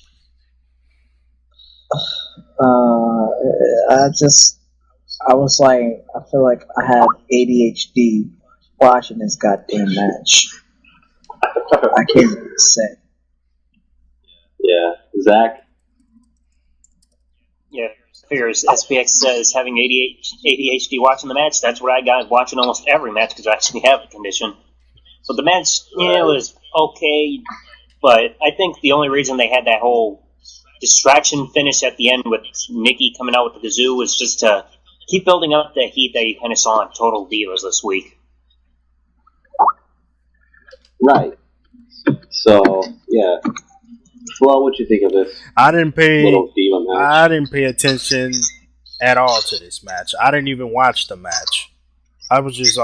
I feel like I have ADHD watching this goddamn match. I can't really say. Yeah, Zach. Yeah, figures SPX says having ADHD watching the match. That's what I got watching almost every match because I actually have the condition. But the match, it was okay, but I think the only reason they had that whole distraction finish at the end with Nikki coming out with the kazoo was just to keep building up the heat that you kind of saw on Total Divas this week. Right. So, yeah. Well, what you think of this? I didn't little diva match? I didn't pay attention at all to this match. I didn't even watch the match. I was just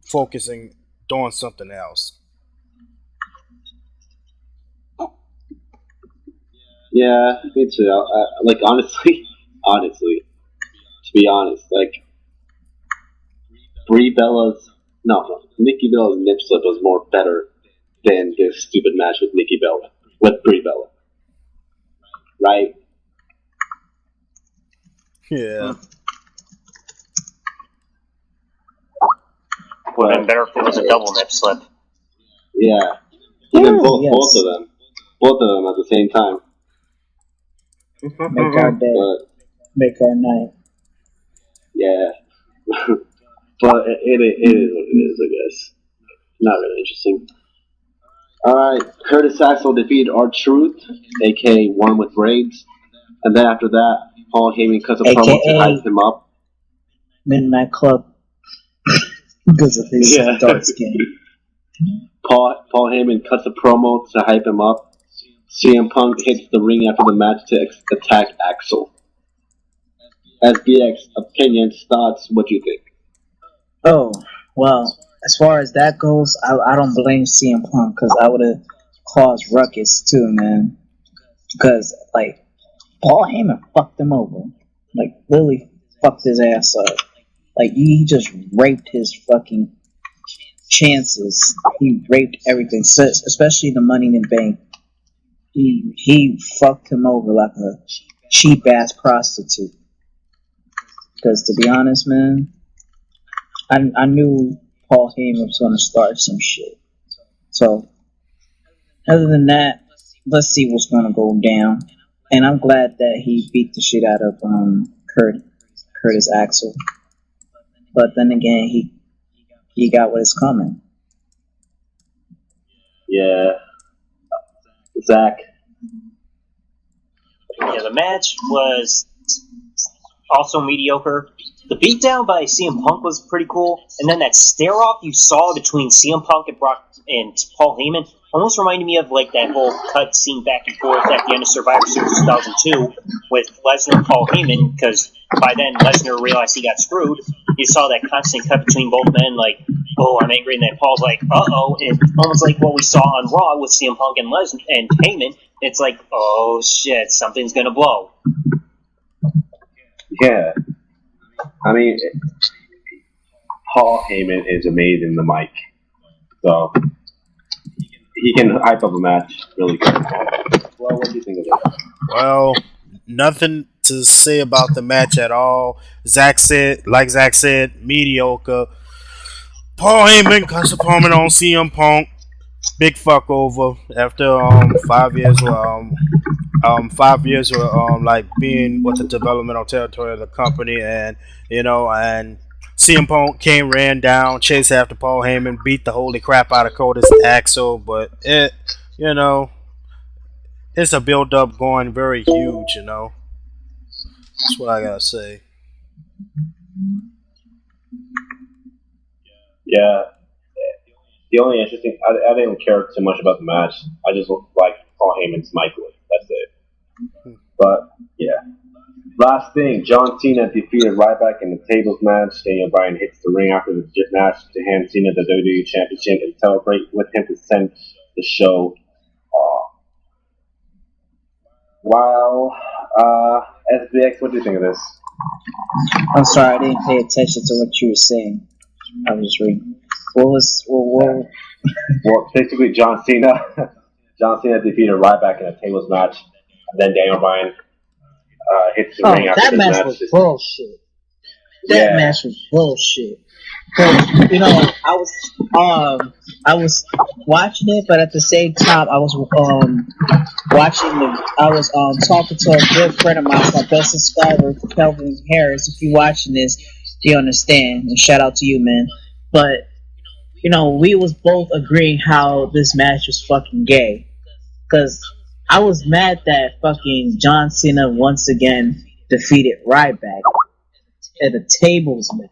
focusing, doing something else. Yeah, me too. Like, honestly, to be honest, like, Nikki Bella's nip slip was more better than this stupid match with Brie Bella. Right? Yeah. Would have been better if it was a double nip slip. Yeah. Even both of them at the same time. Make our day. Make our night. Yeah. But it is what it is, I guess. Not really interesting. Alright, Curtis Axel defeated R-Truth, aka One with Braids. And then after that, Paul Heyman cuts a promo to hype him up. Midnight Club. Because of his dark skin. Paul Heyman cuts a promo to hype him up. CM Punk hits the ring after the match to attack Axel. SBX, opinions, thoughts, what do you think? Oh, well, as far as that goes, I don't blame CM Punk because I would have caused ruckus too, man. Because, like, Paul Heyman fucked him over. Like, literally fucked his ass up. Like he just raped his fucking chances. He raped everything, especially the Money in the Bank. He fucked him over like a cheap ass prostitute. Because to be honest, man, I knew Paul Heyman was gonna start some shit. So other than that, let's see what's gonna go down. And I'm glad that he beat the shit out of Curtis Axel. But then again, he got what is coming. Yeah. Zach. Yeah, the match was also mediocre. The beatdown by CM Punk was pretty cool, and then that stare off you saw between CM Punk and Paul Heyman almost reminded me of like that whole cut scene back and forth at the end of Survivor Series 2002 with Lesnar and Paul Heyman, because by then Lesnar realized he got screwed. You saw that constant cut between both men, like, oh, I'm angry, and then Paul's like, uh-oh, and almost like what we saw on Raw with CM Punk and Lesnar and Heyman. It's like, oh shit, something's gonna blow. Yeah. I mean, Paul Heyman is amazing in the mic. So, he can hype up a match really good. Well, what do you think of that? Well, nothing to say about the match at all. Zach said, mediocre. Paul Heyman cuts a opponent on CM Punk. Big fuck over after 5 years. 5 years were like being with the developmental territory of the company, and and CM Punk ran down, chased after Paul Heyman, beat the holy crap out of Curtis Axel, but it's a build up going very huge, That's what I gotta say. Yeah. The only interesting, I didn't care too much about the match. I just like Paul Heyman's mic look. That's it. But yeah. Last thing, John Cena defeated Ryback in the tables match. Daniel Bryan hits the ring after the match to hand Cena the WWE Championship and celebrate with him to send the show off. While SBX, what do you think of this? I'm sorry, I didn't pay attention to what you were saying. I was just reading. What? Well, basically, John Cena defeated Ryback in a tables match, and then Daniel Bryan hits the ring after that this match match. was bullshit. That match was bullshit. I was watching it, but at the same time, I was talking to a good friend of mine, my best subscriber, Kelvin Harris. If you're watching this, you understand, and shout out to you, man. But we was both agreeing how this match was fucking gay, because I was mad that fucking John Cena once again defeated Ryback at a tables match.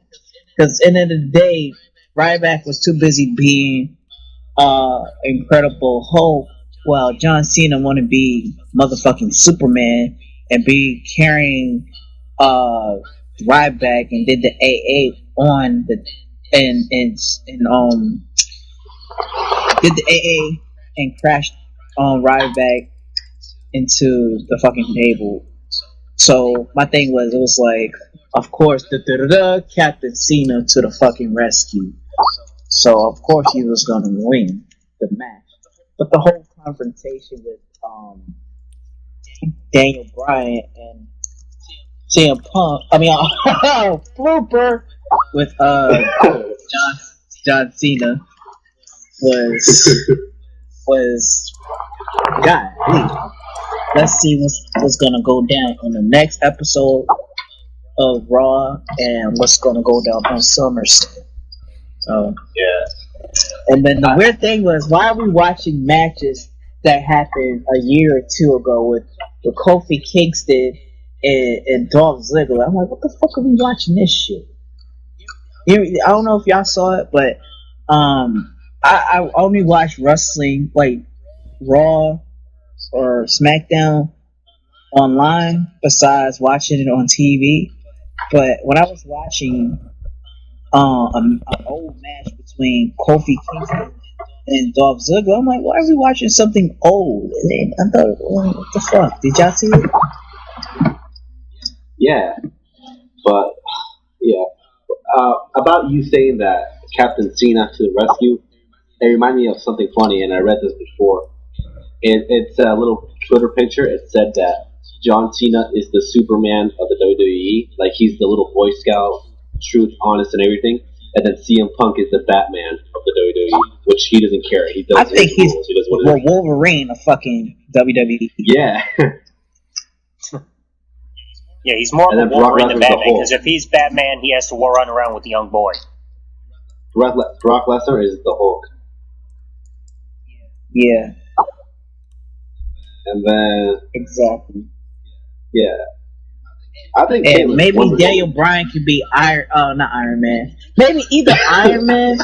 Because at the end of the day, Ryback was too busy being Incredible Hulk, while John Cena wanted to be motherfucking Superman and be carrying Ryback, and did the AA on the and did the AA and crashed on Ryback into the fucking table. So my thing was, it was like, of course, Captain Cena to the fucking rescue. So of course he was gonna win the match. But the whole confrontation with Daniel Bryan and CM Punk, Flooper with John Cena was God. Let's see what's gonna go down on the next episode of Raw, and what's gonna go down on SummerSlam. So Yeah. and then the weird thing was, why are we watching matches that happened a year or two ago with Kofi Kingston and Dolph Ziggler? I'm like, what the fuck are we watching this shit? I don't know if y'all saw it, but I only watch wrestling like Raw or SmackDown online, besides watching it on TV. But when I was watching an old match between Kofi Kingston and Dolph Ziggler, I'm like, why are we watching something old? And I thought, well, what the fuck? Did y'all see it? Yeah, but yeah, About you saying that Captain Cena to the rescue, it reminded me of something funny, and I read this before. It's a little Twitter picture. It said that John Cena is the Superman of the WWE, like he's the little Boy Scout, truth, honest, and everything. And then CM Punk is the Batman of the WWE, which he doesn't care. He does. I think he's rules. He does what it is. Wolverine of fucking WWE. Yeah. Yeah, he's more of And a then Brock Wolverine than Lesnar's the Batman, Hulk. because if he's Batman, he has to run around with the young boy. Brock Lesnar is the Hulk, Yeah, and then exactly. yeah, I think And Caitlin's maybe Wonder Daniel Woman. Bryan could be not Iron Man. Maybe either Iron Man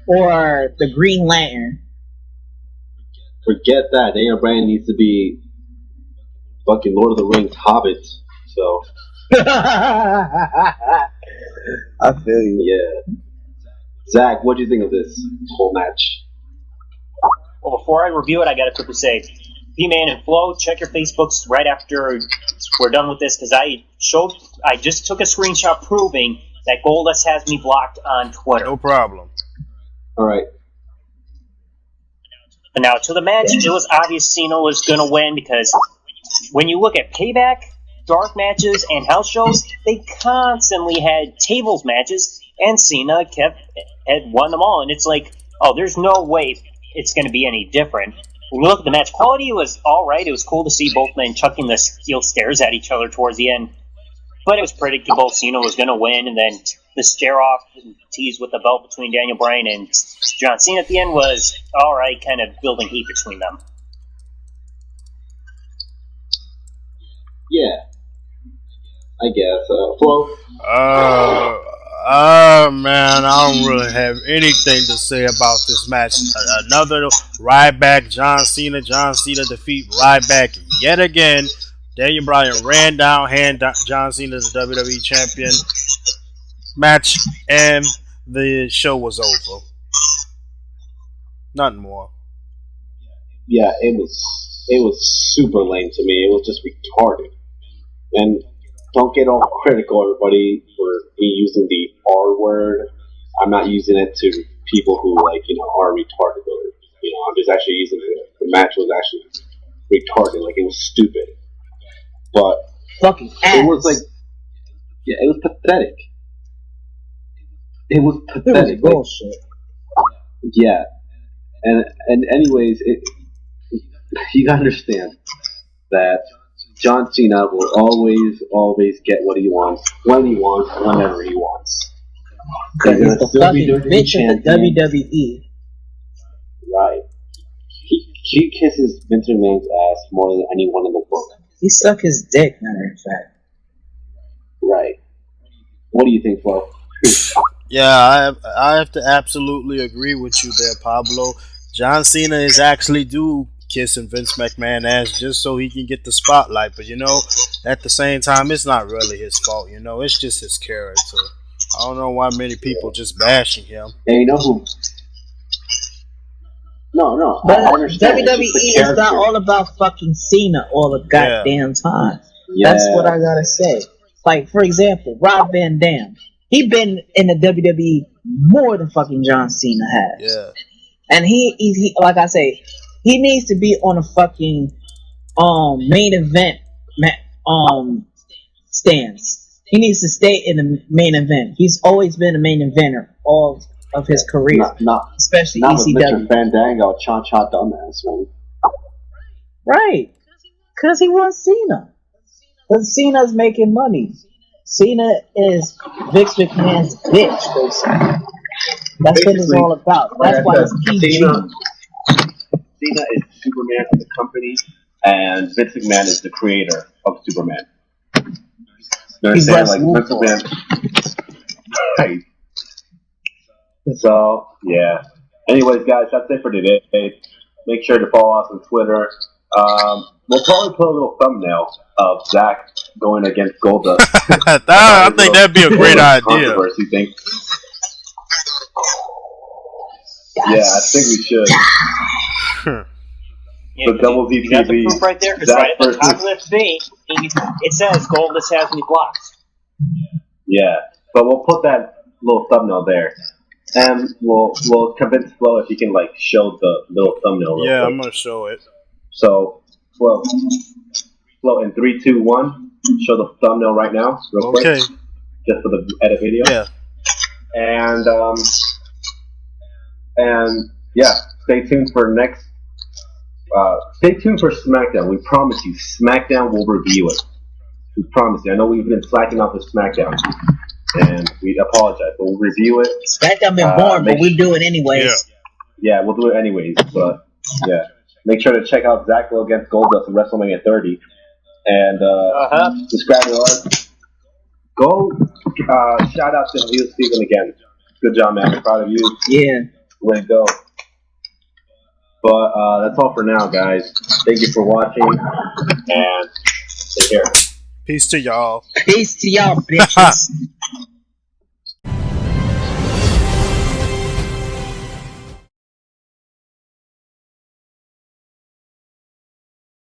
or the Green Lantern. Forget that. Daniel Bryan needs to be fucking Lord of the Rings Hobbit. So I feel you. yeah, Zach, what do you think of this whole match? Well, before I review it, I gotta quickly say, P-Man and Flo, check your Facebooks right after we're done with this, because I just took a screenshot proving that Goldust has me blocked on Twitter. No problem. All right. And now, to the match, it was obvious Cena was gonna win, because when you look at Payback, dark matches, and house shows, they constantly had tables matches, and Cena had won them all, and it's like, oh, there's no way it's going to be any different. When you look at the match quality, it was alright. It was cool to see both men chucking the steel stairs at each other towards the end, but it was predictable Cena was going to win, and then the stare-off and tease with the belt between Daniel Bryan and John Cena at the end was alright, kind of building heat between them. Yeah. I guess. Flo? Man, I don't really have anything to say about this match. Another Ryback, John Cena. John Cena defeat Ryback yet again. Daniel Bryan ran down, John Cena as the WWE champion. Match, and the show was over. Nothing more. Yeah, it was super lame to me. It was just retarded. And don't get all critical, everybody, for me using the R word. I'm not using it to people who, like, are retarded. Or, I'm just actually using it. The match was actually retarded. Like, it was stupid. But Fucking ass. it was like, yeah, it was pathetic. It was It was pathetic. Like, bullshit. yeah. And anyways, you gotta understand that John Cena will always get what he wants, when he wants, whenever he wants. Because He's he's gonna the still be fucking WWE bitch of the champion. WWE. Right. He kisses Vince McMahon's ass more than anyone in the world. He suck his dick, matter of fact. Right. What do you think, Flo? Yeah, I have to absolutely agree with you there, Pablo. John Cena is actually due kissing Vince McMahon ass just so he can get the spotlight. But at the same time, it's not really his fault. It's just his character. I don't know why many people just bashing him. And you know who? No, But I understand. It's WWE just the is not character. all about fucking Cena all the goddamn time. Yeah. That's what I gotta say. Like, for example, Rob Van Dam. He been in the WWE more than fucking John Cena has. Yeah. And he like I say, he needs to be on a fucking main event stands. He needs to stay in the main event. He's always been a main eventer all of his career, especially Not with ECW. Mr. Fandango, cha-cha dumbass, man. Right. Because he wants Cena. Because Cena's making money. Cena is Vince McMahon's bitch, basically. That's what it's all about. That's why it's PG. Cena is Superman of the company, and Vince McMahon is the creator of Superman. You He's understand? Like, Russell Vince McMahon. Right. So, yeah. Anyways, guys, that's it for today. Make sure to follow us on Twitter. We'll probably put a little thumbnail of Zach going against Goldust. I think that'd be a great idea. Controversy thing. Yeah, I think we should. Yeah, The double Z you got the TV, proof right there, because Zach right at the top of versus- the thing, it says Goldust has me blocked. Yeah, but we'll put that little thumbnail there, and we'll convince Flo if he can like show the little thumbnail real Yeah, quick. I'm gonna show it. So, Flo, in 3, 2, 1, show the thumbnail right now, real quick, Okay. just for the edit video. Yeah. And yeah, stay tuned for next. Stay tuned for SmackDown. We promise you, SmackDown will review it. We promise you. I know we've been slacking off with SmackDown, and we apologize, but we'll review it. SmackDown been boring, but we do it anyways. Yeah, we'll do it anyways. But yeah, make sure to check out Zach Lowe against Goldust in WrestleMania 30, and subscribe to us. Go shout out to Neil Steven again. Good job, man. I'm proud of you. Yeah. Way to go. But that's all for now, guys. Thank you for watching, and take care. Peace to y'all. Peace to y'all, bitches.